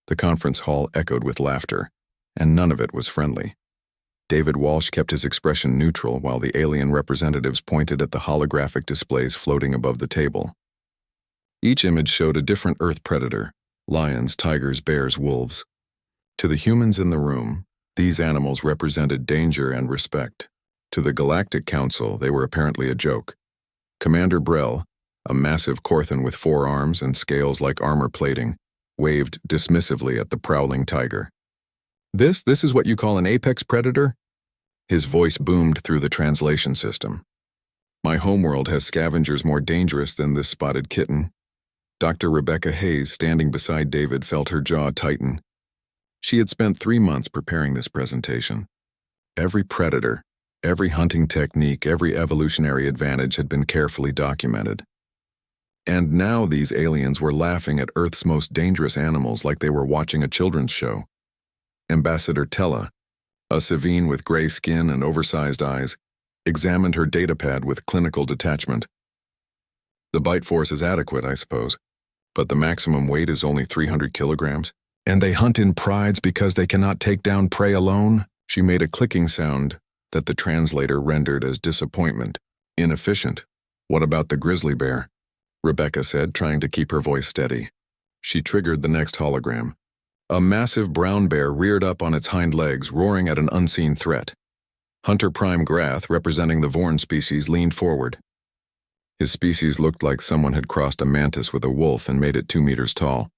The conference hall echoed with laughter, and none of it was friendly. David Walsh kept his expression neutral while the alien representatives pointed at the holographic displays floating above the table. Each image showed a different Earth predator: lions, tigers, bears, wolves. To the humans in the room, these animals represented danger and respect. To the Galactic Council, they were apparently a joke. Commander Brell, a massive Korthan with 4 arms and scales like armor plating, waved dismissively at the prowling tiger. This is what you call an apex predator?" His voice boomed through the translation system. "My homeworld has scavengers more dangerous than this spotted kitten." Dr. Rebecca Hayes, standing beside David, felt her jaw tighten. She had spent 3 months preparing this presentation. Every predator, every hunting technique, every evolutionary advantage had been carefully documented. And now these aliens were laughing at Earth's most dangerous animals like they were watching a children's show. Ambassador Tella, a Savine with gray skin and oversized eyes, examined her datapad with clinical detachment. "The bite force is adequate, I suppose, but the maximum weight is only 300 kilograms. And they hunt in prides because they cannot take down prey alone?" She made a clicking sound that the translator rendered as disappointment. "Inefficient. What about the grizzly bear?" Rebecca said, trying to keep her voice steady. She triggered the next hologram. A massive brown bear reared up on its hind legs, roaring at an unseen threat. Hunter Prime Grath, representing the Vorn species, leaned forward. His species looked like someone had crossed a mantis with a wolf and made it 2 meters tall.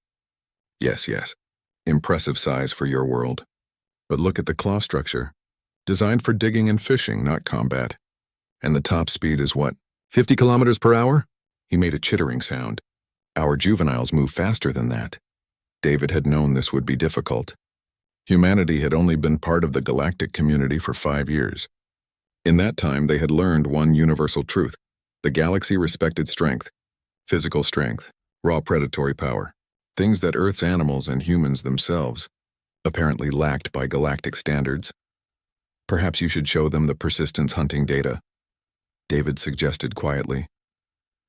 Yes. Impressive size for your world. But look at the claw structure. Designed for digging and fishing, not combat. And the top speed is what, 50 kilometers per hour? He made a chittering sound. Our juveniles move faster than that. David had known this would be difficult. Humanity had only been part of the galactic community for 5 years. In that time, they had learned one universal truth. The galaxy respected strength, physical strength, raw predatory power, things that Earth's animals and humans themselves apparently lacked by galactic standards. "Perhaps you should show them the persistence hunting data," David suggested quietly.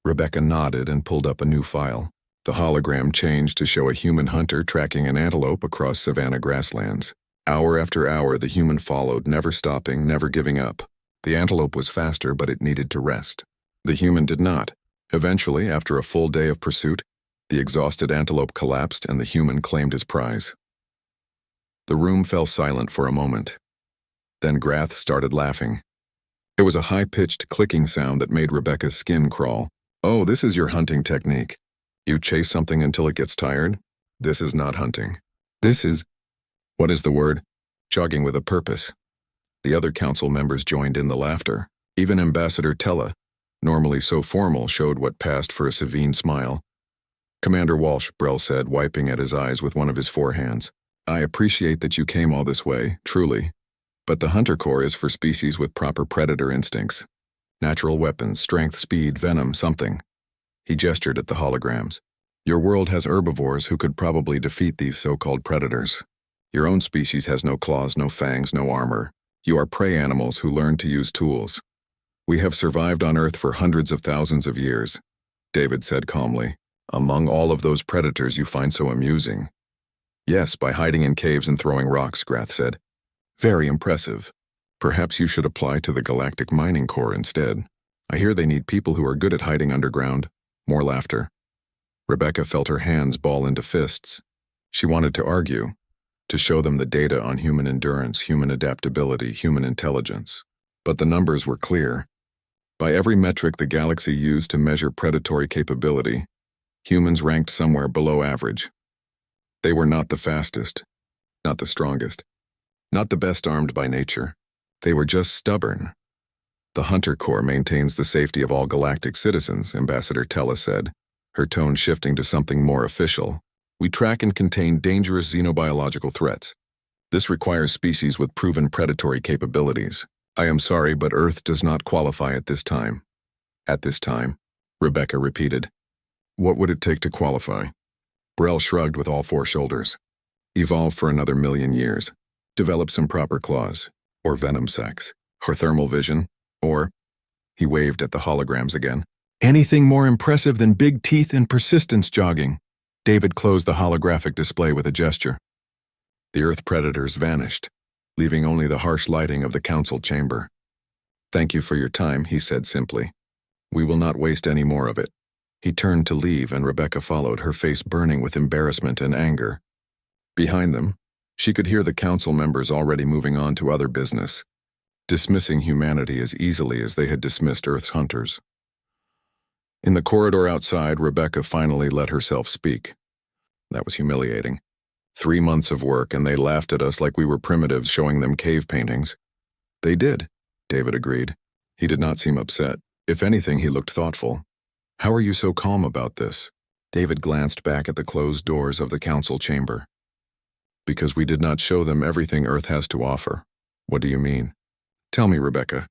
Rebecca nodded and pulled up a new file. The hologram changed to show a human hunter tracking an antelope across savanna grasslands. Hour after hour, the human followed, never stopping, never giving up. The antelope was faster, but it needed to rest. The human did not. Eventually, after a full day of pursuit, the exhausted antelope collapsed and the human claimed his prize. The room fell silent for a moment. Then Grath started laughing. It was a high-pitched clicking sound that made Rebecca's skin crawl. "Oh, this is your hunting technique. You chase something until it gets tired? This is not hunting. This is—" "What is the word?" "Jogging with a purpose." The other council members joined in the laughter. Even Ambassador Tella, normally so formal, showed what passed for a Savine smile. "Commander Walsh," Brell said, wiping at his eyes with one of his forehands. "I appreciate that you came all this way, truly. But the Hunter Corps is for species with proper predator instincts. Natural weapons, strength, speed, venom, something." He gestured at the holograms. "Your world has herbivores who could probably defeat these so-called predators. Your own species has no claws, no fangs, no armor. You are prey animals who learn to use tools. We have survived on Earth for hundreds of thousands of years," David said calmly. "Among all of those predators you find so amusing." "Yes, by hiding in caves and throwing rocks," Grath said. "Very impressive. Perhaps you should apply to the Galactic Mining Corps instead. I hear they need people who are good at hiding underground." More laughter. Rebecca felt her hands ball into fists. She wanted to argue, to show them the data on human endurance, human adaptability, human intelligence. But the numbers were clear. By every metric the galaxy used to measure predatory capability, humans ranked somewhere below average. They were not the fastest, not the strongest, not the best armed by nature. They were just stubborn. "The Hunter Corps maintains the safety of all galactic citizens," Ambassador Tella said, her tone shifting to something more official. "We track and contain dangerous xenobiological threats. This requires species with proven predatory capabilities. I am sorry, but Earth does not qualify at this time." "At this time," Rebecca repeated. "What would it take to qualify?" Brell shrugged with all 4 shoulders. "Evolve for another 1,000,000 years. Develop some proper claws, or venom sacs, or thermal vision, or—" He waved at the holograms again. "Anything more impressive than big teeth and persistence jogging." David closed the holographic display with a gesture. The Earth predators vanished, leaving only the harsh lighting of the council chamber. "Thank you for your time," he said simply. "We will not waste any more of it." He turned to leave and Rebecca followed, her face burning with embarrassment and anger. Behind them, she could hear the council members already moving on to other business, dismissing humanity as easily as they had dismissed Earth's hunters. In the corridor outside, Rebecca finally let herself speak. That was humiliating. 3 months of work and they laughed at us like we were primitives showing them cave paintings. They did, David agreed. He did not seem upset. If anything, he looked thoughtful. "How are you so calm about this?" David glanced back at the closed doors of the council chamber. "Because we did not show them everything Earth has to offer." "What do you mean?" "Tell me, Rebecca,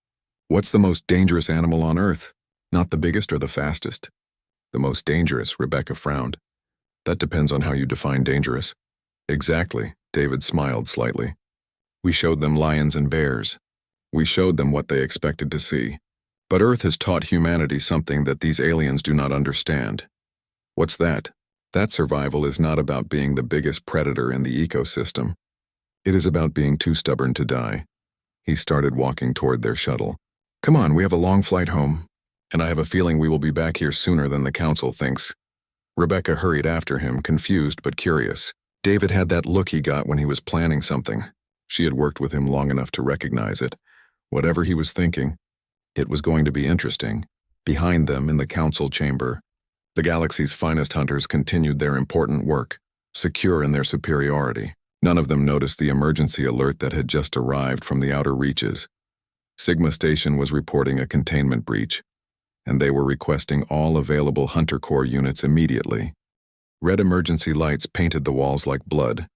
what's the most dangerous animal on Earth? Not the biggest or the fastest." "The most dangerous," Rebecca frowned. "That depends on how you define dangerous." "Exactly," David smiled slightly. "We showed them lions and bears. We showed them what they expected to see. But Earth has taught humanity something that these aliens do not understand." "What's that?" "That survival is not about being the biggest predator in the ecosystem. It is about being too stubborn to die." He started walking toward their shuttle. "Come on, we have a long flight home, and I have a feeling we will be back here sooner than the council thinks." Rebecca hurried after him, confused but curious. David had that look he got when he was planning something. She had worked with him long enough to recognize it. Whatever he was thinking, it was going to be interesting. Behind them, in the council chamber, the galaxy's finest hunters continued their important work, secure in their superiority. None of them noticed the emergency alert that had just arrived from the outer reaches. Sigma Station was reporting a containment breach, and they were requesting all available Hunter Corps units immediately. Red emergency lights painted the walls like blood.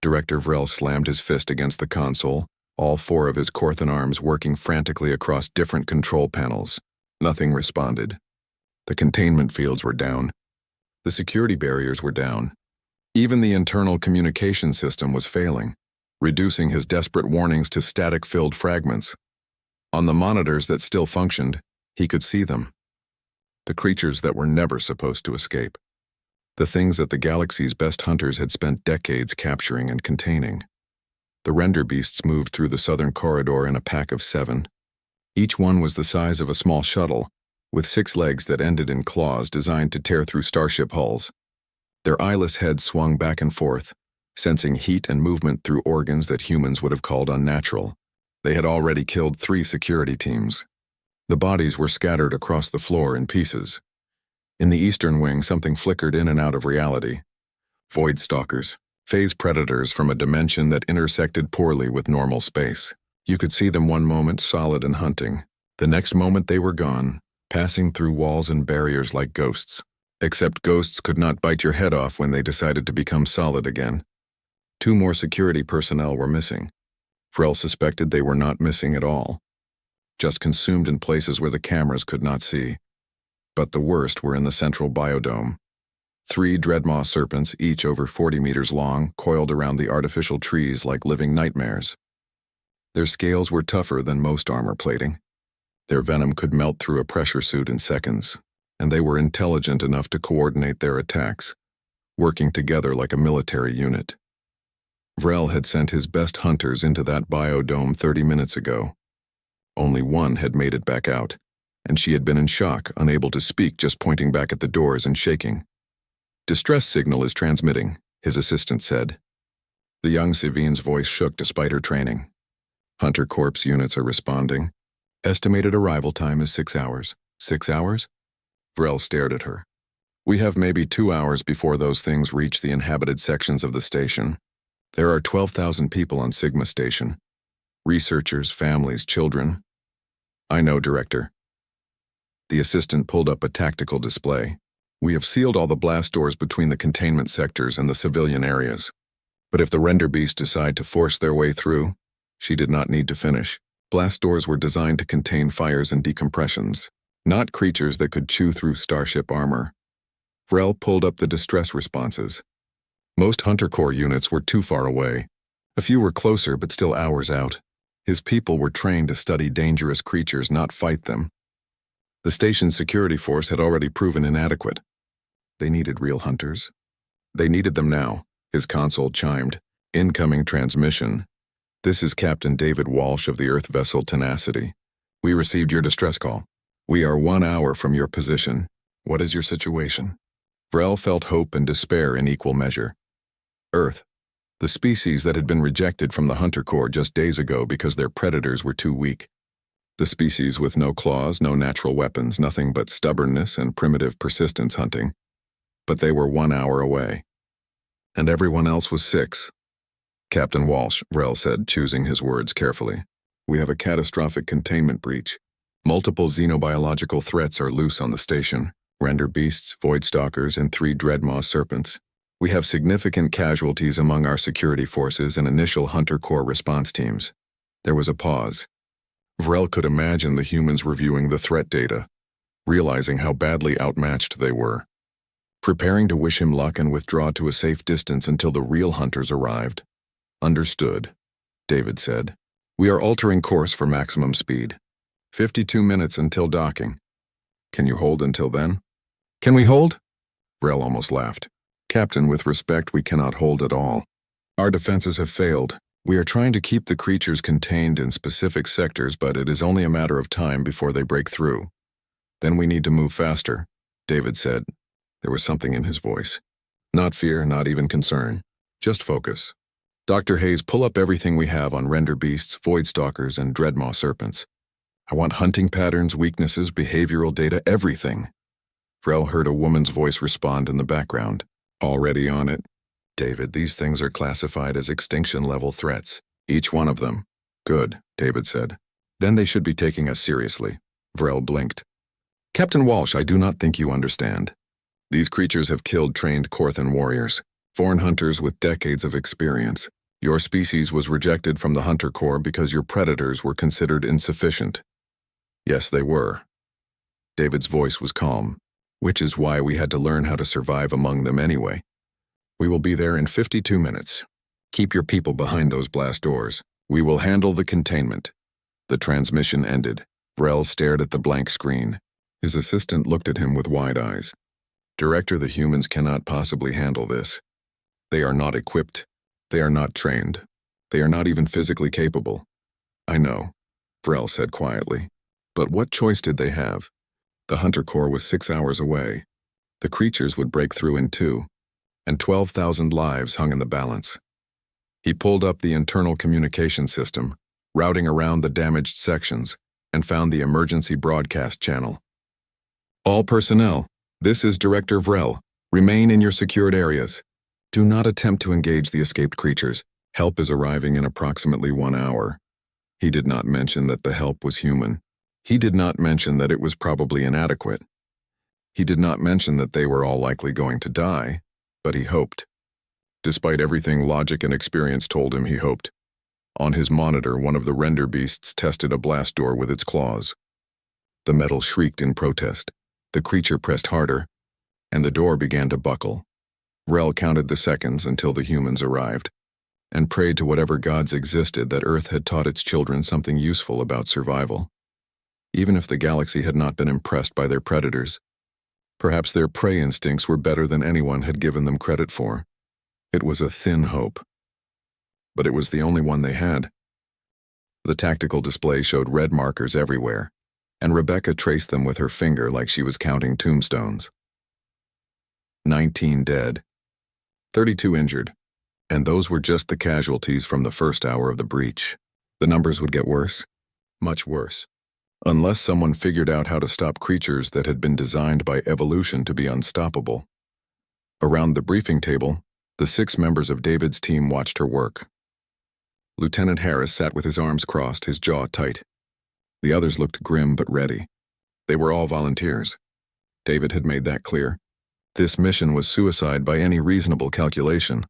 Director Vrel slammed his fist against the console, all 4 of his Corthan arms working frantically across different control panels. Nothing responded. The containment fields were down. The security barriers were down. Even the internal communication system was failing, reducing his desperate warnings to static-filled fragments. On the monitors that still functioned, he could see them. The creatures that were never supposed to escape. The things that the galaxy's best hunters had spent decades capturing and containing. The render beasts moved through the southern corridor in a pack of 7. Each one was the size of a small shuttle, with 6 legs that ended in claws designed to tear through starship hulls. Their eyeless heads swung back and forth, sensing heat and movement through organs that humans would have called unnatural. They had already killed 3 security teams. The bodies were scattered across the floor in pieces. In the eastern wing, something flickered in and out of reality. Void stalkers, phase predators from a dimension that intersected poorly with normal space. You could see them one moment solid and hunting. The next moment they were gone, passing through walls and barriers like ghosts. Except ghosts could not bite your head off when they decided to become solid again. 2 more security personnel were missing. Frel suspected they were not missing at all, just consumed in places where the cameras could not see. But the worst were in the central biodome. 3 dreadmaw serpents, each over 40 meters long, coiled around the artificial trees like living nightmares. Their scales were tougher than most armor plating. Their venom could melt through a pressure suit in seconds, and they were intelligent enough to coordinate their attacks, working together like a military unit. Vrel had sent his best hunters into that biodome 30 minutes ago. Only one had made it back out, and she had been in shock, unable to speak, just pointing back at the doors and shaking. "Distress signal is transmitting," his assistant said. The young Savine's voice shook despite her training. "Hunter Corps units are responding. Estimated arrival time is 6 hours. 6 hours? Vrel stared at her. "We have maybe 2 hours before those things reach the inhabited sections of the station. There are 12,000 people on Sigma Station. Researchers, families, children." "I know, Director." The assistant pulled up a tactical display. "We have sealed all the blast doors between the containment sectors and the civilian areas. But if the render beasts decide to force their way through," she did not need to finish. "Blast doors were designed to contain fires and decompressions, not creatures that could chew through starship armor." Vrel pulled up the distress responses. Most Hunter Corps units were too far away. A few were closer, but still hours out. His people were trained to study dangerous creatures, not fight them. The station's security force had already proven inadequate. They needed real hunters. They needed them now. His console chimed. Incoming transmission. This is Captain David Walsh of the Earth vessel Tenacity. We received your distress call. We are 1 hour from your position. What is your situation? Vrel felt hope and despair in equal measure. Earth, the species that had been rejected from the Hunter Corps just days ago because their predators were too weak. The species with no claws, no natural weapons, nothing but stubbornness and primitive persistence hunting. But they were 1 hour away. And everyone else was 6. Captain Walsh, Vrel said, choosing his words carefully. We have a catastrophic containment breach. Multiple xenobiological threats are loose on the station. Render beasts, void stalkers, and 3 dreadmaw serpents. We have significant casualties among our security forces and initial Hunter Corps response teams. There was a pause. Vrel could imagine the humans reviewing the threat data, realizing how badly outmatched they were. Preparing to wish him luck and withdraw to a safe distance until the real hunters arrived. Understood, David said. We are altering course for maximum speed. 52 minutes until docking. Can you hold until then? Can we hold? Vrel almost laughed. Captain, with respect, we cannot hold at all. Our defenses have failed. We are trying to keep the creatures contained in specific sectors, but it is only a matter of time before they break through. Then we need to move faster, David said. There was something in his voice. Not fear, not even concern. Just focus. Dr. Hayes, pull up everything we have on render beasts, void stalkers, and dreadmaw serpents. I want hunting patterns, weaknesses, behavioral data, everything. Vrel heard a woman's voice respond in the background. Already on it. David, these things are classified as extinction-level threats. Each one of them. Good, David said. Then they should be taking us seriously. Vrel blinked. Captain Walsh, I do not think you understand. These creatures have killed trained Korthan warriors, foreign hunters with decades of experience. Your species was rejected from the Hunter Corps because your predators were considered insufficient. Yes, they were. David's voice was calm, which is why we had to learn how to survive among them anyway. We will be there in 52 minutes. Keep your people behind those blast doors. We will handle the containment. The transmission ended. Vrel stared at the blank screen. His assistant looked at him with wide eyes. Director, the humans cannot possibly handle this. They are not equipped. They are not trained. They are not even physically capable. I know, Vrel said quietly. But what choice did they have? The Hunter Corps was 6 hours away. The creatures would break through in 2, and 12,000 lives hung in the balance. He pulled up the internal communication system, routing around the damaged sections, and found the emergency broadcast channel. All personnel, this is Director Vrel. Remain in your secured areas. Do not attempt to engage the escaped creatures. Help is arriving in approximately 1 hour. He did not mention that the help was human. He did not mention that it was probably inadequate. He did not mention that they were all likely going to die, but he hoped. Despite everything logic and experience told him, he hoped. On his monitor, one of the render beasts tested a blast door with its claws. The metal shrieked in protest. The creature pressed harder, and the door began to buckle. Vrel counted the seconds until the humans arrived, and prayed to whatever gods existed that Earth had taught its children something useful about survival. Even if the galaxy had not been impressed by their predators, perhaps their prey instincts were better than anyone had given them credit for. It was a thin hope, but it was the only one they had. The tactical display showed red markers everywhere, and Rebecca traced them with her finger like she was counting tombstones. 19 dead, 32 injured, and those were just the casualties from the first hour of the breach. The numbers would get worse, much worse, unless someone figured out how to stop creatures that had been designed by evolution to be unstoppable. Around the briefing table, the 6 members of David's team watched her work. Lieutenant Harris sat with his arms crossed, his jaw tight. The others looked grim but ready. They were all volunteers. David had made that clear. This mission was suicide by any reasonable calculation.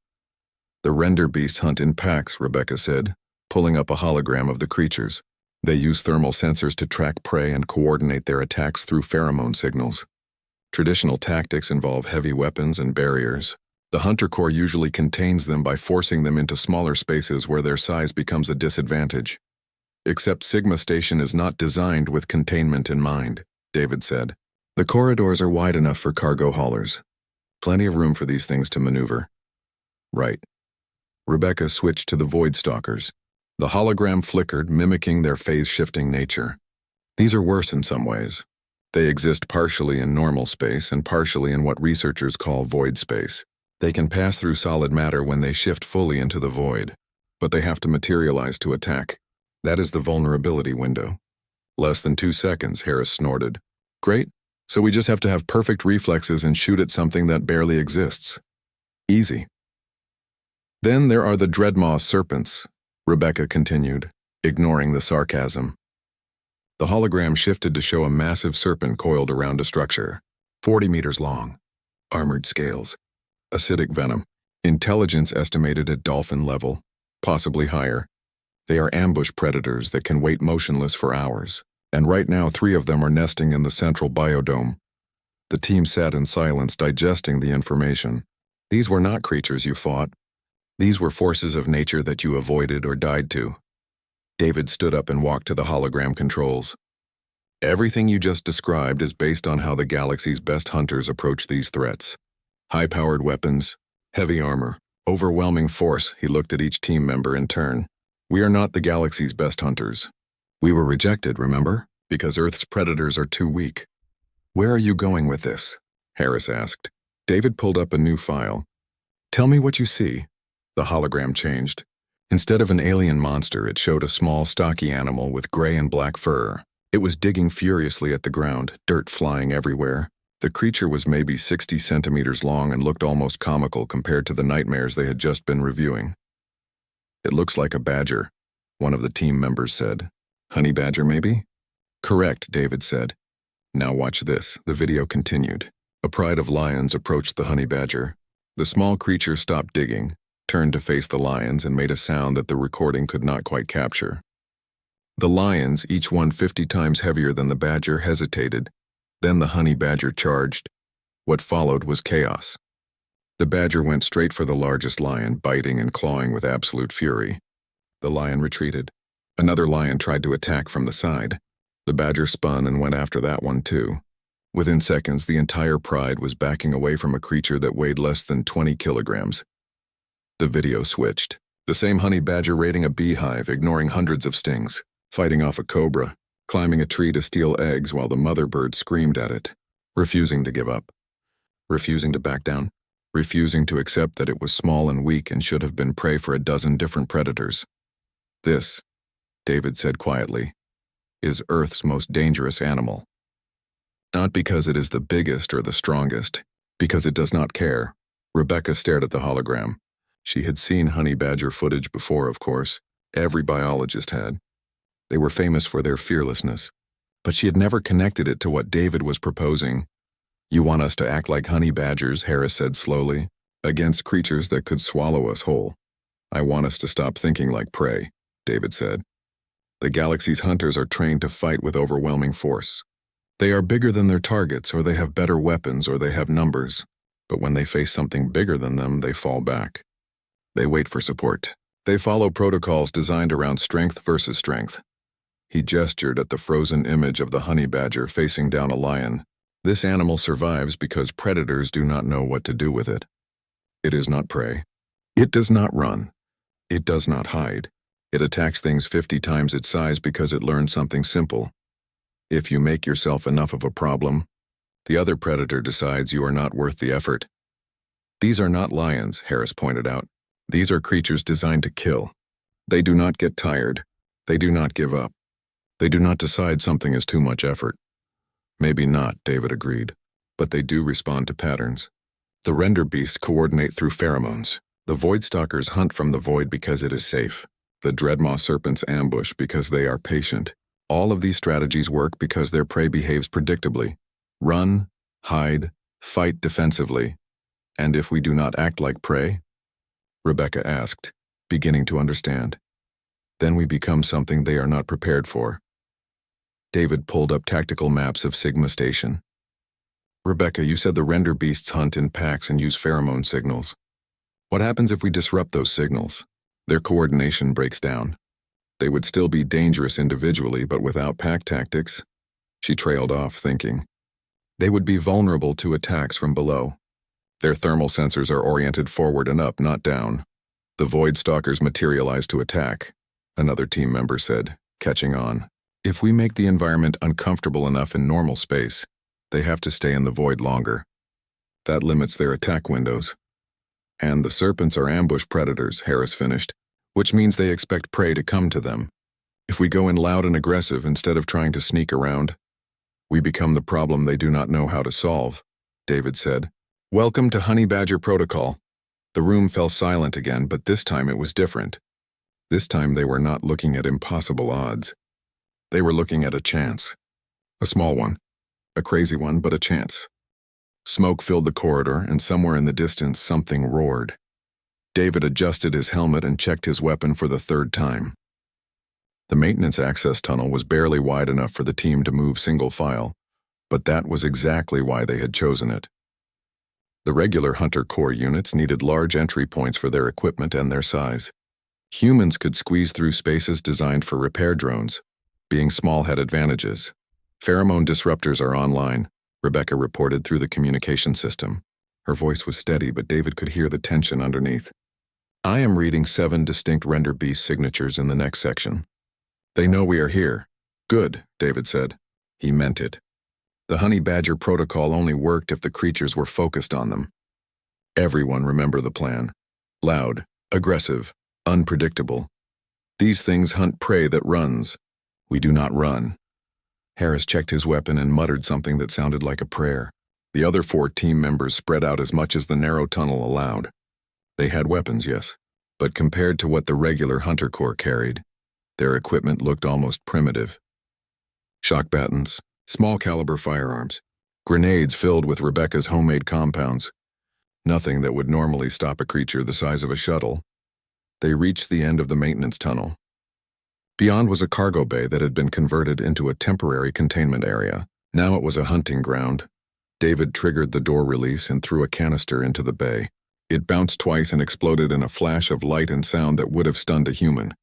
The render beasts hunt in packs, Rebecca said, pulling up a hologram of the creatures. They use thermal sensors to track prey and coordinate their attacks through pheromone signals. Traditional tactics involve heavy weapons and barriers. The Hunter Corps usually contains them by forcing them into smaller spaces where their size becomes a disadvantage. Except Sigma Station is not designed with containment in mind, David said. The corridors are wide enough for cargo haulers. Plenty of room for these things to maneuver. Right. Rebecca switched to the Void Stalkers. The hologram flickered, mimicking their phase-shifting nature. These are worse in some ways. They exist partially in normal space and partially in what researchers call void space. They can pass through solid matter when they shift fully into the void, but they have to materialize to attack. That is the vulnerability window. Less than 2 seconds, Harris snorted. Great. So we just have to have perfect reflexes and shoot at something that barely exists. Easy. Then there are the Dreadmaw serpents, Rebecca continued, ignoring the sarcasm. The hologram shifted to show a massive serpent coiled around a structure, 40 meters long, armored scales, acidic venom, intelligence estimated at dolphin level, possibly higher. They are ambush predators that can wait motionless for hours, and right now 3 of them are nesting in the central biodome. The team sat in silence, digesting the information. These were not creatures you fought. These were forces of nature that you avoided or died to. David stood up and walked to the hologram controls. Everything you just described is based on how the galaxy's best hunters approach these threats. High-powered weapons, heavy armor, overwhelming force. He looked at each team member in turn. We are not the galaxy's best hunters. We were rejected, remember? Because Earth's predators are too weak. Where are you going with this? Harris asked. David pulled up a new file. Tell me what you see. The hologram changed. Instead of an alien monster, it showed a small, stocky animal with gray and black fur. It was digging furiously at the ground, dirt flying everywhere. The creature was maybe 60 centimeters long and looked almost comical compared to the nightmares they had just been reviewing. It looks like a badger, one of the team members said. Honeybadger, maybe? Correct, David said. Now watch this, the video continued. A pride of lions approached the Honeybadger. The small creature stopped digging, turned to face the lions, and made a sound that the recording could not quite capture. The lions, each one 50 times heavier than the badger, hesitated. Then the Honeybadger charged. What followed was chaos. The badger went straight for the largest lion, biting and clawing with absolute fury. The lion retreated. Another lion tried to attack from the side. The badger spun and went after that one too. Within seconds, the entire pride was backing away from a creature that weighed less than 20 kilograms. The video switched. The same Honeybadger raiding a beehive, ignoring hundreds of stings, fighting off a cobra, climbing a tree to steal eggs while the mother bird screamed at it, refusing to give up, refusing to back down, refusing to accept that it was small and weak and should have been prey for a dozen different predators. This, David said quietly, is Earth's most dangerous animal. Not because it is the biggest or the strongest, because it does not care. Rebecca stared at the hologram. She had seen Honeybadger footage before, of course. Every biologist had. They were famous for their fearlessness. But she had never connected it to what David was proposing. You want us to act like Honeybadgers, Harris said slowly, against creatures that could swallow us whole. I want us to stop thinking like prey, David said. The galaxy's hunters are trained to fight with overwhelming force. They are bigger than their targets, or they have better weapons, or they have numbers. But when they face something bigger than them, they fall back. They wait for support. They follow protocols designed around strength versus strength. He gestured at the frozen image of the Honeybadger facing down a lion. This animal survives because predators do not know what to do with it. It is not prey. It does not run. It does not hide. It attacks things 50 times its size because it learned something simple. If you make yourself enough of a problem, the other predator decides you are not worth the effort. These are not lions, Harris pointed out. These are creatures designed to kill. They do not get tired. They do not give up. They do not decide something is too much effort. Maybe not, David agreed, but they do respond to patterns. The render beasts coordinate through pheromones. The void stalkers hunt from the void because it is safe. The Dreadmaw serpents ambush because they are patient. All of these strategies work because their prey behaves predictably. Run, hide, fight defensively. And if we do not act like prey? Rebecca asked, beginning to understand. Then we become something they are not prepared for. David pulled up tactical maps of Sigma Station. Rebecca, you said the render beasts hunt in packs and use pheromone signals. What happens if we disrupt those signals? Their coordination breaks down. They would still be dangerous individually, but without pack tactics. She trailed off, thinking. They would be vulnerable to attacks from below. Their thermal sensors are oriented forward and up, not down. The Void Stalkers materialize to attack, another team member said, catching on. If we make the environment uncomfortable enough in normal space, they have to stay in the void longer. That limits their attack windows. And the serpents are ambush predators, Harris finished, which means they expect prey to come to them. If we go in loud and aggressive instead of trying to sneak around, we become the problem they do not know how to solve, David said. Welcome to Honeybadger Protocol. The room fell silent again, but this time it was different. This time they were not looking at impossible odds. They were looking at a chance. A small one. A crazy one, but a chance. Smoke filled the corridor, and somewhere in the distance something roared. David adjusted his helmet and checked his weapon for the third time. The maintenance access tunnel was barely wide enough for the team to move single file, but that was exactly why they had chosen it. The regular Hunter Corps units needed large entry points for their equipment and their size. Humans could squeeze through spaces designed for repair drones, being small had advantages. Pheromone disruptors are online, Rebecca reported through the communication system. Her voice was steady, but David could hear the tension underneath. I am reading 7 distinct render beast signatures in the next section. They know we are here. Good, David said. He meant it. The Honeybadger protocol only worked if the creatures were focused on them. Everyone remember the plan. Loud, aggressive, unpredictable. These things hunt prey that runs. We do not run. Harris checked his weapon and muttered something that sounded like a prayer. The other 4 team members spread out as much as the narrow tunnel allowed. They had weapons, yes, but compared to what the regular Hunter Corps carried, their equipment looked almost primitive. Shock batons, small caliber firearms, grenades filled with Rebecca's homemade compounds. Nothing that would normally stop a creature the size of a shuttle. They reached the end of the maintenance tunnel. Beyond was a cargo bay that had been converted into a temporary containment area. Now it was a hunting ground. David triggered the door release and threw a canister into the bay. It bounced twice and exploded in a flash of light and sound that would have stunned a human.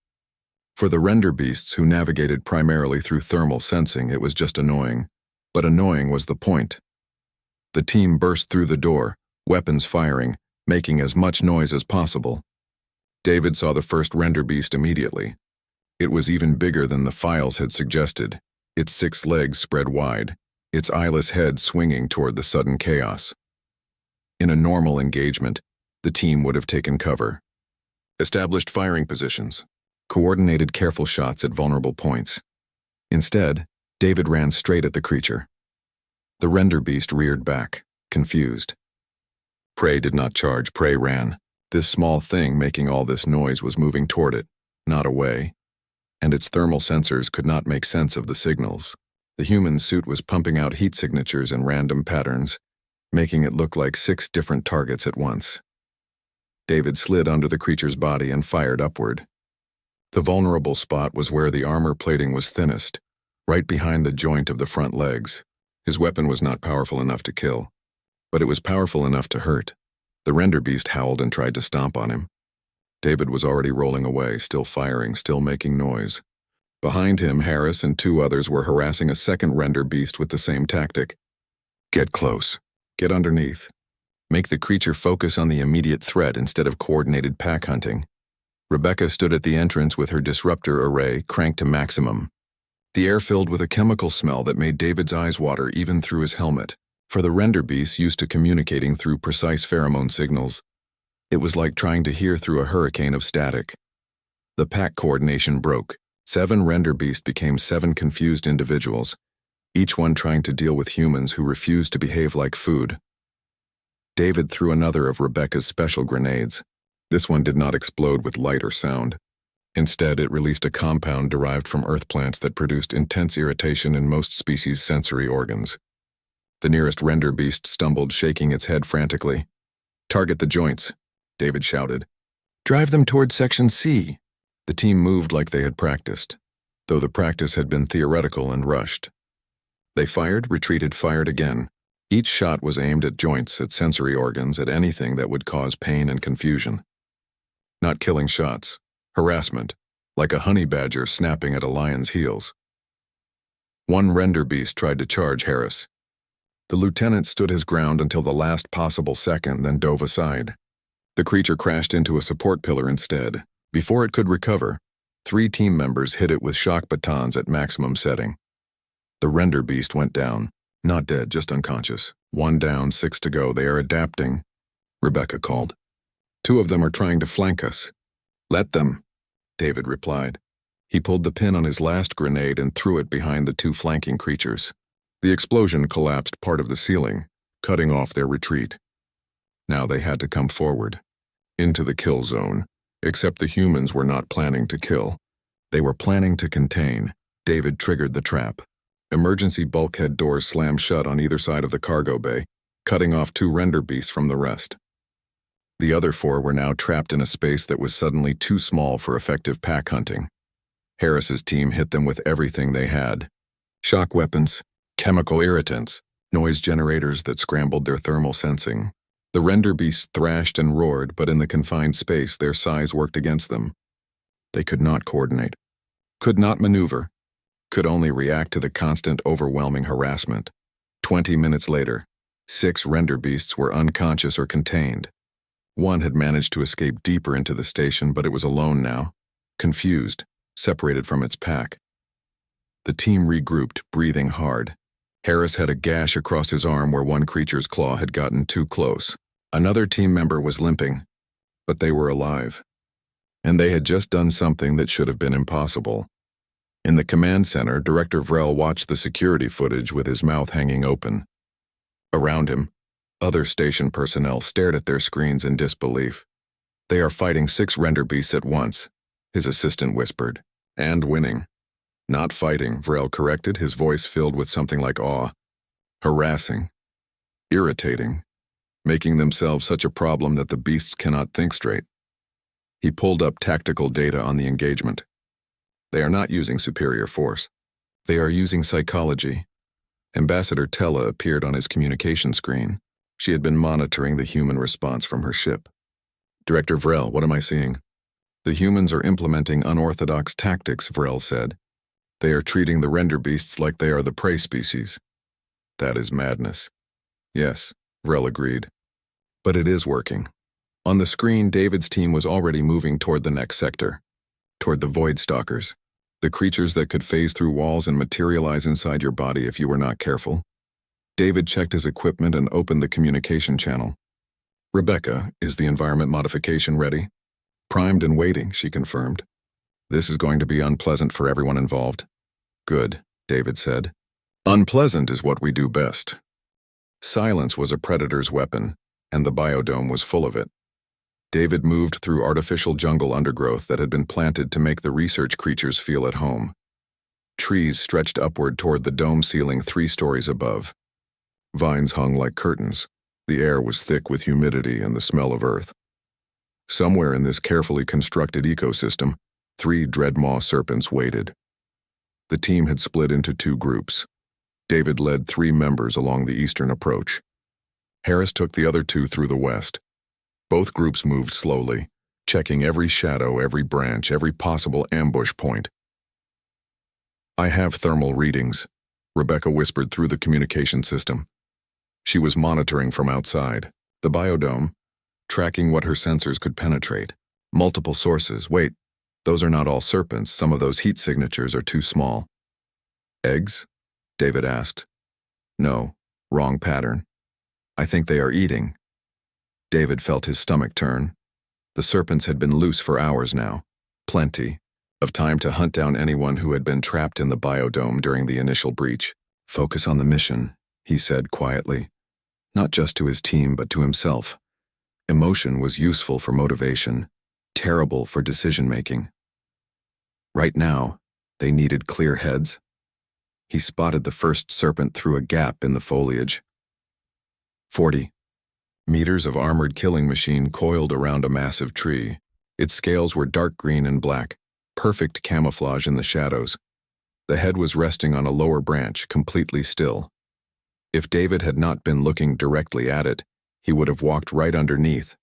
For the render beasts who navigated primarily through thermal sensing, it was just annoying. But annoying was the point. The team burst through the door, weapons firing, making as much noise as possible. David saw the first render beast immediately. It was even bigger than the files had suggested, its 6 legs spread wide, its eyeless head swinging toward the sudden chaos. In a normal engagement, the team would have taken cover. Established firing positions. Coordinated careful shots at vulnerable points. Instead, David ran straight at the creature. The render beast reared back, confused. Prey did not charge, prey ran. This small thing making all this noise was moving toward it, not away. And its thermal sensors could not make sense of the signals. The human suit was pumping out heat signatures in random patterns, making it look like 6 different targets at once. David slid under the creature's body and fired upward. The vulnerable spot was where the armor plating was thinnest, right behind the joint of the front legs. His weapon was not powerful enough to kill, but it was powerful enough to hurt. The render beast howled and tried to stomp on him. David was already rolling away, still firing, still making noise. Behind him, Harris and 2 others were harassing a second render beast with the same tactic. Get close. Get underneath. Make the creature focus on the immediate threat instead of coordinated pack hunting. Rebecca stood at the entrance with her disruptor array cranked to maximum. The air filled with a chemical smell that made David's eyes water even through his helmet. For the render beasts used to communicating through precise pheromone signals, it was like trying to hear through a hurricane of static. The pack coordination broke. 7 render beasts became 7 confused individuals, each one trying to deal with humans who refused to behave like food. David threw another of Rebecca's special grenades. This one did not explode with light or sound. Instead, it released a compound derived from earth plants that produced intense irritation in most species' sensory organs. The nearest render beast stumbled, shaking its head frantically. Target the joints, David shouted. Drive them toward Section C. The team moved like they had practiced, though the practice had been theoretical and rushed. They fired, retreated, fired again. Each shot was aimed at joints, at sensory organs, at anything that would cause pain and confusion. Not killing shots, harassment, like a honeybadger snapping at a lion's heels. One render beast tried to charge Harris. The lieutenant stood his ground until the last possible second, then dove aside. The creature crashed into a support pillar instead. Before it could recover, 3 team members hit it with shock batons at maximum setting. The render beast went down. Not dead, just unconscious. 1 down, 6 to go. They are adapting, Rebecca called. 2 of them are trying to flank us. Let them, David replied. He pulled the pin on his last grenade and threw it behind the 2 flanking creatures. The explosion collapsed part of the ceiling, cutting off their retreat. Now they had to come forward, into the kill zone, except the humans were not planning to kill. They were planning to contain. David triggered the trap. Emergency bulkhead doors slammed shut on either side of the cargo bay, cutting off 2 render beasts from the rest. The other 4 were now trapped in a space that was suddenly too small for effective pack hunting. Harris's team hit them with everything they had. Shock weapons, chemical irritants, noise generators that scrambled their thermal sensing. The render beasts thrashed and roared, but in the confined space their size worked against them. They could not coordinate, could not maneuver, could only react to the constant overwhelming harassment. 20 minutes later, 6 render beasts were unconscious or contained. 1 had managed to escape deeper into the station, but it was alone now, confused, separated from its pack. The team regrouped, breathing hard. Harris had a gash across his arm where one creature's claw had gotten too close. Another team member was limping, but they were alive. And they had just done something that should have been impossible. In the command center, Director Vrel watched the security footage with his mouth hanging open. Around him, other station personnel stared at their screens in disbelief. They are fighting 6 render beasts at once, his assistant whispered, and winning. Not fighting, Vrel corrected, his voice filled with something like awe. Harassing. Irritating. Making themselves such a problem that the beasts cannot think straight. He pulled up tactical data on the engagement. They are not using superior force. They are using psychology. Ambassador Tella appeared on his communication screen. She had been monitoring the human response from her ship. Director Vrel, what am I seeing? The humans are implementing unorthodox tactics, Vrel said. They are treating the render beasts like they are the prey species. That is madness. Yes, Vrel agreed. But it is working. On the screen, David's team was already moving toward the next sector, toward the Void Stalkers, the creatures that could phase through walls and materialize inside your body if you were not careful. David checked his equipment and opened the communication channel. Rebecca, is the environment modification ready? Primed and waiting, she confirmed. This is going to be unpleasant for everyone involved. Good, David said. Unpleasant is what we do best. Silence was a predator's weapon, and the biodome was full of it. David moved through artificial jungle undergrowth that had been planted to make the research creatures feel at home. Trees stretched upward toward the dome ceiling 3 stories above. Vines hung like curtains. The air was thick with humidity and the smell of earth. Somewhere in this carefully constructed ecosystem, 3 dreadmaw serpents waited. The team had split into 2 groups. David led 3 members along the eastern approach. Harris took the other 2 through the west. Both groups moved slowly, checking every shadow, every branch, every possible ambush point. I have thermal readings, Rebecca whispered through the communication system. She was monitoring from outside, the biodome, tracking what her sensors could penetrate. Multiple sources. Wait, those are not all serpents. Some of those heat signatures are too small. Eggs? David asked. No, wrong pattern. I think they are eating. David felt his stomach turn. The serpents had been loose for hours now. Plenty of time to hunt down anyone who had been trapped in the biodome during the initial breach. Focus on the mission, he said quietly. Not just to his team, but to himself. Emotion was useful for motivation, terrible for decision-making. Right now, they needed clear heads. He spotted the first serpent through a gap in the foliage. 40 meters of armored killing machine coiled around a massive tree. Its scales were dark green and black, perfect camouflage in the shadows. The head was resting on a lower branch, completely still. If David had not been looking directly at it, he would have walked right underneath.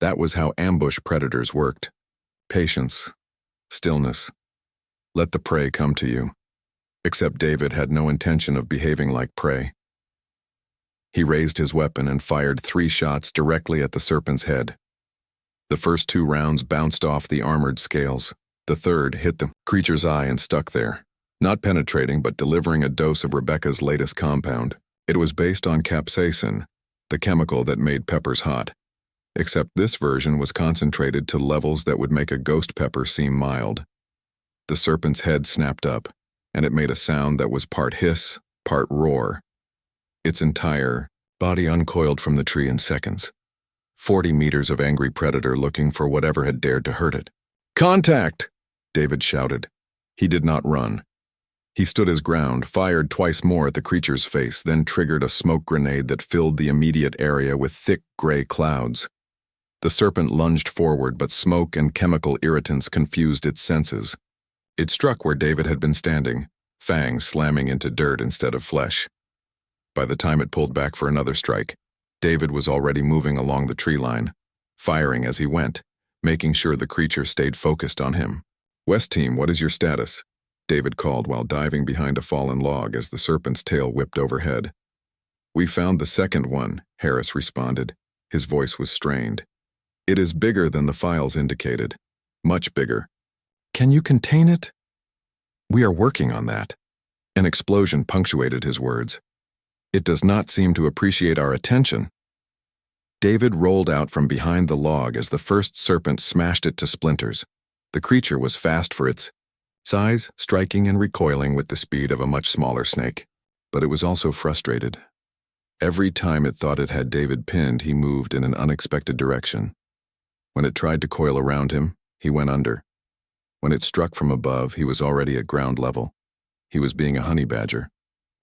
That was how ambush predators worked. Patience. Stillness. Let the prey come to you. Except David had no intention of behaving like prey. He raised his weapon and fired 3 shots directly at the serpent's head. The first 2 rounds bounced off the armored scales. The third hit the creature's eye and stuck there, not penetrating but delivering a dose of Rebecca's latest compound. It was based on capsaicin, the chemical that made peppers hot, except this version was concentrated to levels that would make a ghost pepper seem mild. The serpent's head snapped up, and it made a sound that was part hiss, part roar. Its entire body uncoiled from the tree in seconds. 40 meters of angry predator looking for whatever had dared to hurt it. "Contact!" David shouted. He did not run. He stood his ground, fired twice more at the creature's face, then triggered a smoke grenade that filled the immediate area with thick gray clouds. The serpent lunged forward, but smoke and chemical irritants confused its senses. It struck where David had been standing, fangs slamming into dirt instead of flesh. By the time it pulled back for another strike, David was already moving along the tree line, firing as he went, making sure the creature stayed focused on him. "West Team, what is your status?" David called while diving behind a fallen log as the serpent's tail whipped overhead. "We found the second one," Harris responded. His voice was strained. "It is bigger than the files indicated. Much bigger. Can you contain it?" "We are working on that." An explosion punctuated his words. "It does not seem to appreciate our attention." David rolled out from behind the log as the first serpent smashed it to splinters. The creature was fast for its size, striking and recoiling with the speed of a much smaller snake. But it was also frustrated. Every time it thought it had David pinned, he moved in an unexpected direction. When it tried to coil around him, he went under. When it struck from above, he was already at ground level. He was being a Honeybadger.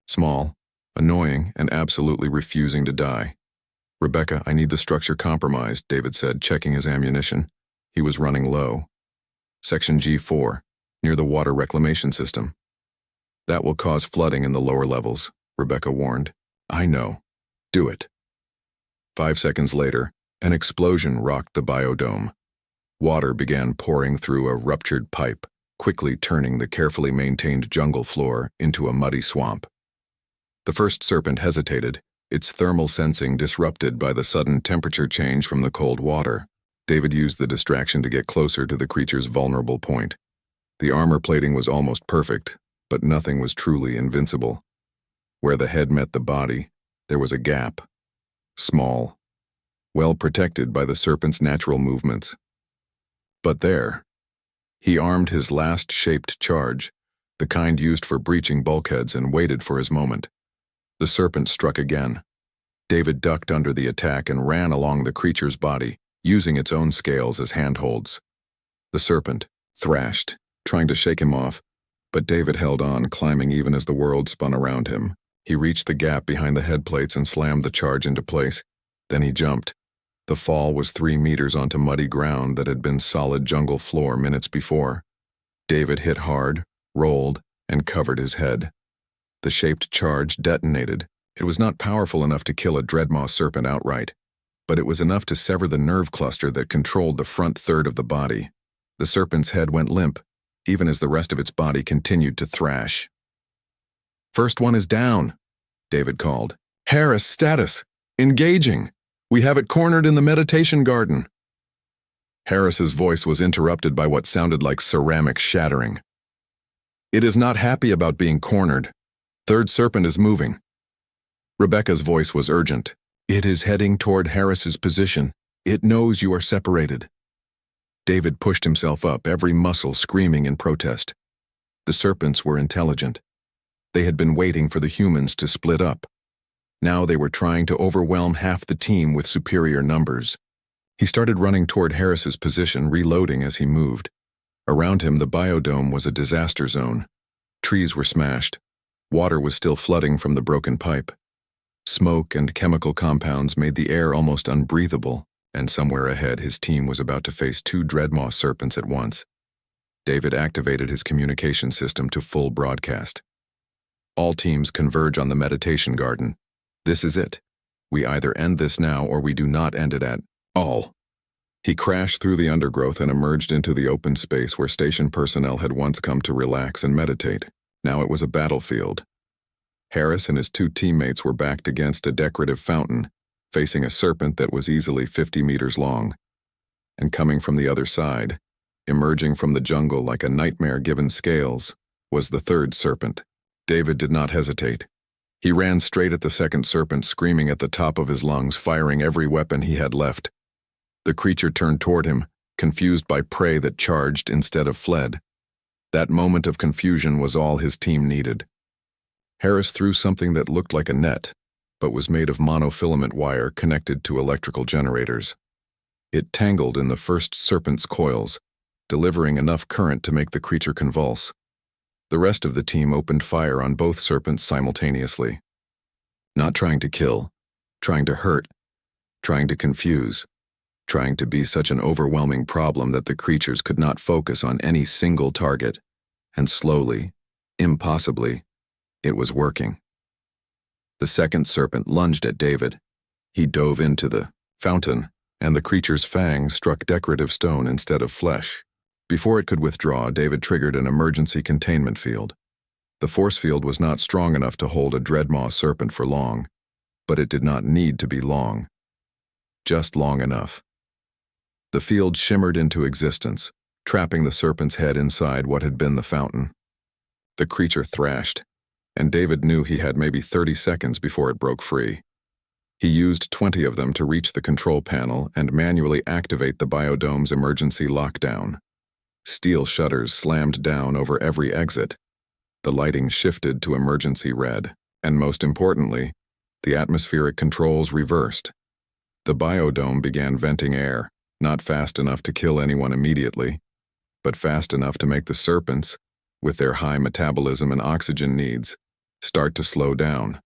Small, annoying, and absolutely refusing to die. "Rebecca, I need the structure compromised," David said, checking his ammunition. He was running low. "Section G4. Near the water reclamation system." "That will cause flooding in the lower levels," Rebecca warned. "I know. Do it." 5 seconds later, an explosion rocked the biodome. Water began pouring through a ruptured pipe, quickly turning the carefully maintained jungle floor into a muddy swamp. The first serpent hesitated, its thermal sensing disrupted by the sudden temperature change from the cold water. David used the distraction to get closer to the creature's vulnerable point. The armor plating was almost perfect, but nothing was truly invincible. Where the head met the body, there was a gap. Small, well protected by the serpent's natural movements. But there, he armed his last shaped charge, the kind used for breaching bulkheads, and waited for his moment. The serpent struck again. David ducked under the attack and ran along the creature's body, using its own scales as handholds. The serpent thrashed, trying to shake him off, but David held on, climbing even as the world spun around him. He reached the gap behind the head plates and slammed the charge into place. Then he jumped. The fall was 3 meters onto muddy ground that had been solid jungle floor minutes before. David hit hard, rolled, and covered his head. The shaped charge detonated. It was not powerful enough to kill a dreadmaw serpent outright, but it was enough to sever the nerve cluster that controlled the front third of the body. The serpent's head went limp, even as the rest of its body continued to thrash. "First one is down," David called. "Harris, status. Engaging. We have it cornered in the meditation garden." Harris's voice was interrupted by what sounded like ceramic shattering. "It is not happy about being cornered. Third serpent is moving." Rebecca's voice was urgent. "It is heading toward Harris's position. It knows you are separated." David pushed himself up, every muscle screaming in protest. The serpents were intelligent. They had been waiting for the humans to split up. Now they were trying to overwhelm half the team with superior numbers. He started running toward Harris's position, reloading as he moved. Around him, the biodome was a disaster zone. Trees were smashed. Water was still flooding from the broken pipe. Smoke and chemical compounds made the air almost unbreathable, and somewhere ahead his team was about to face 2 dreadmaw serpents at once. David activated his communication system to full broadcast. "All teams converge on the meditation garden. This is it. We either end this now or we do not end it at all." He crashed through the undergrowth and emerged into the open space where station personnel had once come to relax and meditate. Now it was a battlefield. Harris and his two teammates were backed against a decorative fountain, facing a serpent that was easily 50 meters long. And coming from the other side, emerging from the jungle like a nightmare given scales, was the third serpent. David did not hesitate. He ran straight at the second serpent, screaming at the top of his lungs, firing every weapon he had left. The creature turned toward him, confused by prey that charged instead of fled. That moment of confusion was all his team needed. Harris threw something that looked like a net, but was made of monofilament wire connected to electrical generators. It tangled in the first serpent's coils, delivering enough current to make the creature convulse. The rest of the team opened fire on both serpents simultaneously. Not trying to kill, trying to hurt, trying to confuse, trying to be such an overwhelming problem that the creatures could not focus on any single target. And slowly, impossibly, it was working. The second serpent lunged at David. He dove into the fountain, and the creature's fangs struck decorative stone instead of flesh. Before it could withdraw, David triggered an emergency containment field. The force field was not strong enough to hold a dreadmaw serpent for long, but it did not need to be long. Just long enough. The field shimmered into existence, trapping the serpent's head inside what had been the fountain. The creature thrashed, and David knew he had maybe 30 seconds before it broke free. He used 20 of them to reach the control panel and manually activate the biodome's emergency lockdown. Steel shutters slammed down over every exit. The lighting shifted to emergency red, and most importantly, the atmospheric controls reversed. The biodome began venting air, not fast enough to kill anyone immediately, but fast enough to make the serpents, with their high metabolism and oxygen needs, start to slow down.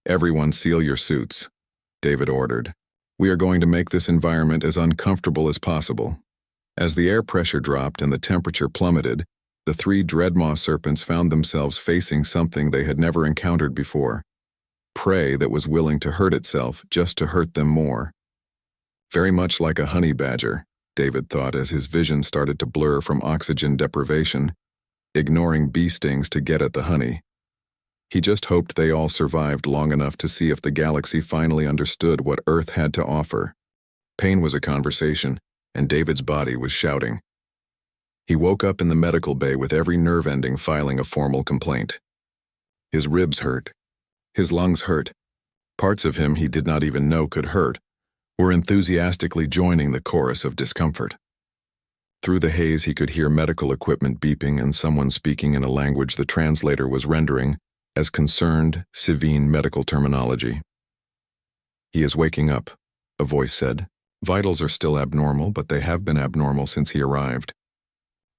"Everyone seal your suits," David ordered. "We are going to make this environment as uncomfortable as possible." As the air pressure dropped and the temperature plummeted, the three dreadmaw serpents found themselves facing something they had never encountered before. Prey that was willing to hurt itself just to hurt them more. Very much like a honeybadger, David thought as his vision started to blur from oxygen deprivation, ignoring bee stings to get at the honey. He just hoped they all survived long enough to see if the galaxy finally understood what Earth had to offer. Pain was a conversation, and David's body was shouting. He woke up in the medical bay with every nerve ending filing a formal complaint. His ribs hurt. His lungs hurt. Parts of him he did not even know could hurt were enthusiastically joining the chorus of discomfort. Through the haze he could hear medical equipment beeping and someone speaking in a language the translator was rendering as concerned, Civine medical terminology. "He is waking up," a voice said. "Vitals are still abnormal, but they have been abnormal since he arrived.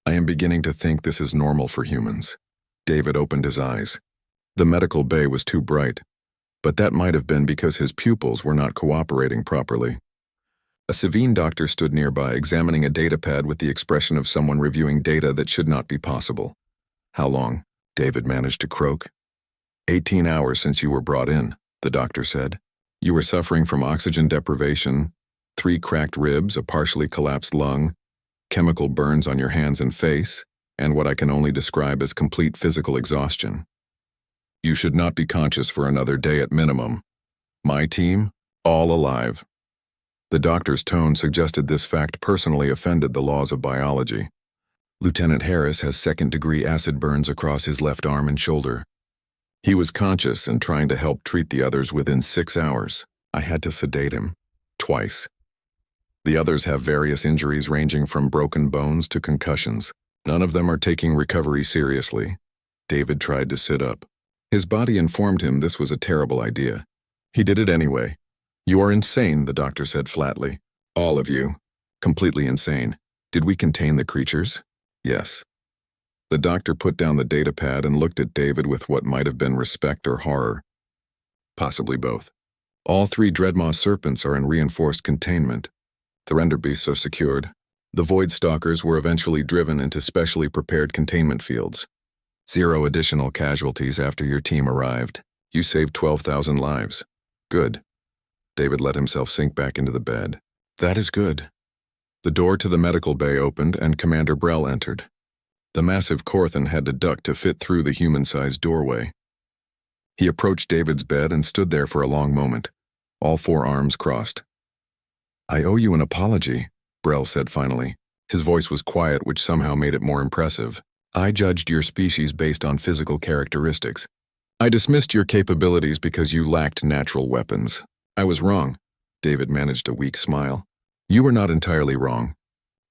I am beginning to think this is normal for humans." David opened his eyes. The medical bay was too bright, but that might have been because his pupils were not cooperating properly. A Civine doctor stood nearby, examining a datapad with the expression of someone reviewing data that should not be possible. "How long?" David managed to croak. 18 hours since you were brought in," the doctor said. "You were suffering from oxygen deprivation, 3 cracked ribs, a partially collapsed lung, chemical burns on your hands and face, and what I can only describe as complete physical exhaustion. You should not be conscious for another day at minimum. My team, all alive." The doctor's tone suggested this fact personally offended the laws of biology. "Lieutenant Harris has second-degree acid burns across his left arm and shoulder. He was conscious and trying to help treat the others within 6 hours. I had to sedate him. Twice. The others have various injuries ranging from broken bones to concussions. None of them are taking recovery seriously." David tried to sit up. His body informed him this was a terrible idea. He did it anyway. "You are insane," the doctor said flatly. "All of you. Completely insane. Did we contain the creatures?" "Yes." The doctor put down the datapad and looked at David with what might have been respect or horror. "Possibly both. All 3 dreadmaw serpents are in reinforced containment. The render beasts are secured. The void stalkers were eventually driven into specially prepared containment fields. 0 additional casualties after your team arrived. You saved 12,000 lives. Good." David let himself sink back into the bed. "That is good." The door to the medical bay opened and Commander Brell entered. The massive Corthan had to duck to fit through the human-sized doorway. He approached David's bed and stood there for a long moment, all four arms crossed. "I owe you an apology," Brel said finally. His voice was quiet, which somehow made it more impressive. "I judged your species based on physical characteristics. I dismissed your capabilities because you lacked natural weapons. I was wrong." David managed a weak smile. "You were not entirely wrong.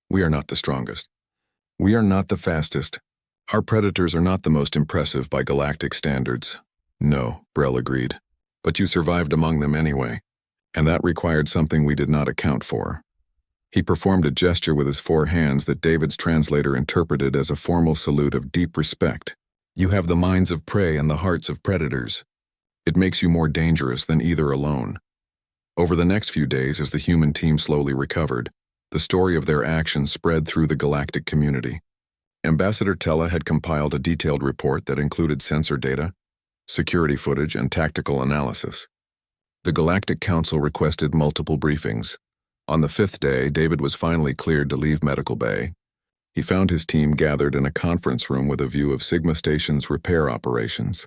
We are not the strongest. We are not the fastest. Our predators are not the most impressive by galactic standards." "No," Brel agreed. "But you survived among them anyway, and that required something we did not account for." He performed a gesture with his four hands that David's translator interpreted as a formal salute of deep respect. "You have the minds of prey and the hearts of predators. It makes you more dangerous than either alone." Over the next few days, as the human team slowly recovered, the story of their actions spread through the galactic community. Ambassador Tella had compiled a detailed report that included sensor data, security footage, and tactical analysis. The Galactic Council requested multiple briefings. On the fifth day, David was finally cleared to leave Medical Bay. He found his team gathered in a conference room with a view of Sigma Station's repair operations.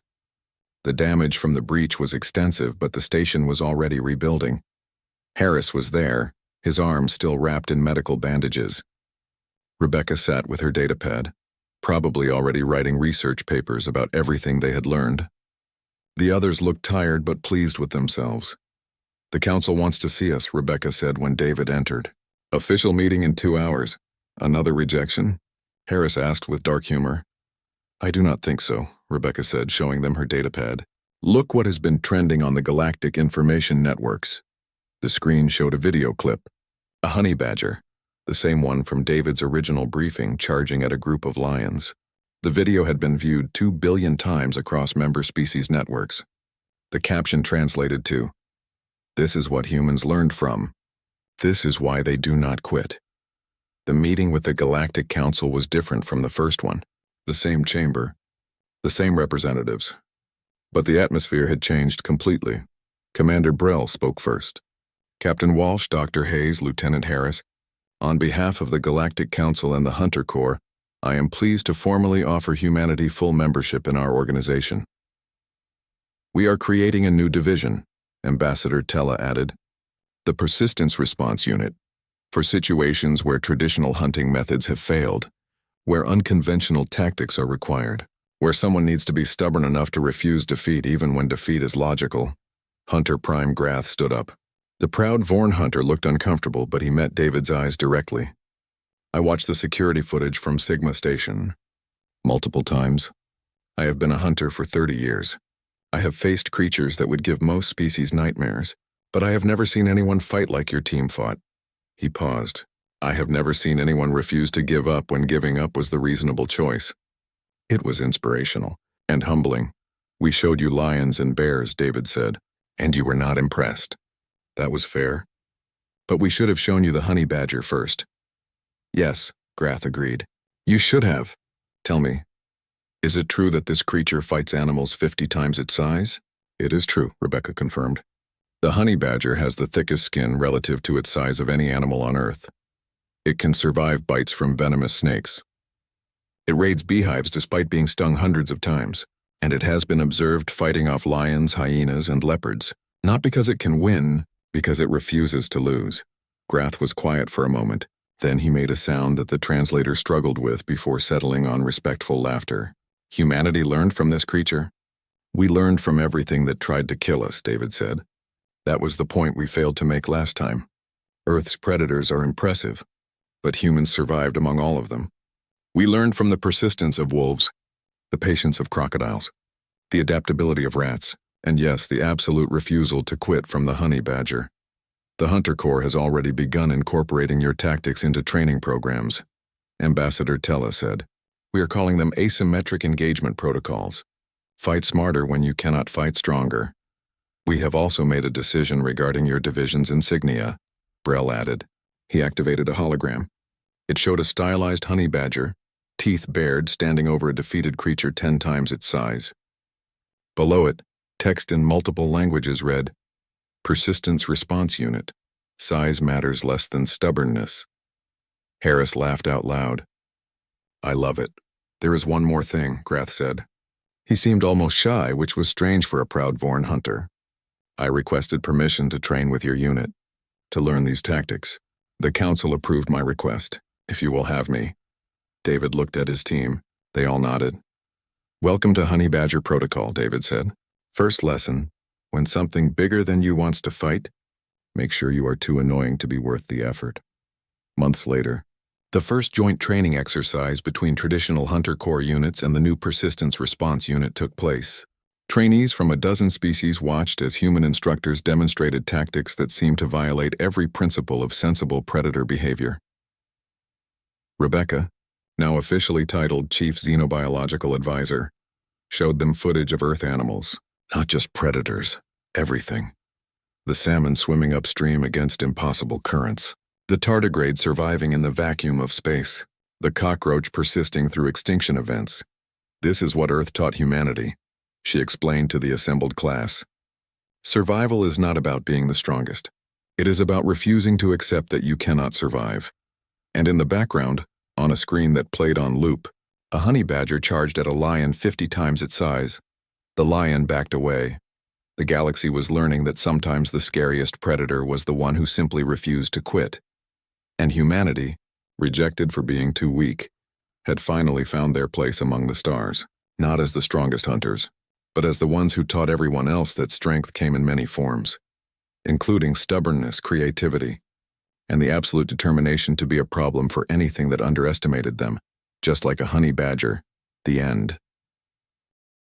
The damage from the breach was extensive, but the station was already rebuilding. Harris was there, his arm still wrapped in medical bandages. Rebecca sat with her datapad, probably already writing research papers about everything they had learned. The others looked tired but pleased with themselves. "The council wants to see us," Rebecca said when David entered. "Official meeting in 2 hours. Another rejection?" Harris asked with dark humor. "I do not think so," Rebecca said, showing them her datapad. "Look what has been trending on the galactic information networks." The screen showed a video clip. A Honeybadger, the same one from David's original briefing, charging at a group of lions. The video had been viewed 2 billion times across member species networks. The caption translated to, "This is what humans learned from. This is why they do not quit." The meeting with the Galactic Council was different from the first one. The same chamber, the same representatives. But the atmosphere had changed completely. Commander Brel spoke first. "Captain Walsh, Dr. Hayes, Lieutenant Harris, on behalf of the Galactic Council and the Hunter Corps, I am pleased to formally offer humanity full membership in our organization. We are creating a new division," Ambassador Tella added. "The Persistence Response Unit, for situations where traditional hunting methods have failed, where unconventional tactics are required, where someone needs to be stubborn enough to refuse defeat even when defeat is logical." Hunter Prime Grath stood up. The proud Vorn hunter looked uncomfortable, but he met David's eyes directly. "I watched the security footage from Sigma Station multiple times. I have been a hunter for 30 years. I have faced creatures that would give most species nightmares, but I have never seen anyone fight like your team fought." He paused. "I have never seen anyone refuse to give up when giving up was the reasonable choice." It was inspirational and humbling. "We showed you lions and bears," David said, "and you were not impressed. That was fair. But we should have shown you the Honeybadger first." "Yes," Grath agreed. "You should have. Tell me, is it true that this creature fights animals 50 times its size?" "It is true," Rebecca confirmed. "The Honeybadger has the thickest skin relative to its size of any animal on Earth. It can survive bites from venomous snakes. It raids beehives despite being stung hundreds of times, and it has been observed fighting off lions, hyenas, and leopards, not because it can win, because it refuses to lose." Grath was quiet for a moment. Then he made a sound that the translator struggled with before settling on respectful laughter. "Humanity learned from this creature?" "We learned from everything that tried to kill us," David said. "That was the point we failed to make last time. Earth's predators are impressive, but humans survived among all of them. We learned from the persistence of wolves, the patience of crocodiles, the adaptability of rats, and yes, the absolute refusal to quit from the Honeybadger. The Hunter Corps has already begun incorporating your tactics into training programs," Ambassador Tella said. "We are calling them asymmetric engagement protocols. Fight smarter when you cannot fight stronger. We have also made a decision regarding your division's insignia," Brel added. He activated a hologram. It showed a stylized Honeybadger, teeth bared, standing over a defeated creature 10 times its size. Below it, text in multiple languages read, "Persistence Response Unit. Size matters less than stubbornness." Harris laughed out loud. "I love it. There is one more thing," Grath said. He seemed almost shy, which was strange for a proud-born hunter. I requested permission to train with your unit, to learn these tactics. The council approved my request, if you will have me. David looked at his team. They all nodded. Welcome to Honeybadger Protocol, David said. First lesson, when something bigger than you wants to fight, make sure you are too annoying to be worth the effort. Months later, the first joint training exercise between traditional Hunter Corps units and the new Persistence Response Unit took place. Trainees from a dozen species watched as human instructors demonstrated tactics that seemed to violate every principle of sensible predator behavior. Rebecca, now officially titled Chief Xenobiological Advisor, showed them footage of Earth animals, not just predators, everything. The salmon swimming upstream against impossible currents, the tardigrade surviving in the vacuum of space, the cockroach persisting through extinction events. This is what Earth taught humanity, she explained to the assembled class. Survival is not about being the strongest. It is about refusing to accept that you cannot survive. And in the background, on a screen that played on loop, a honeybadger charged at a lion 50 times its size. The lion backed away. The galaxy was learning that sometimes the scariest predator was the one who simply refused to quit. And humanity, rejected for being too weak, had finally found their place among the stars, not as the strongest hunters, but as the ones who taught everyone else that strength came in many forms, including stubbornness, creativity, and the absolute determination to be a problem for anything that underestimated them, just like a honey badger. The end.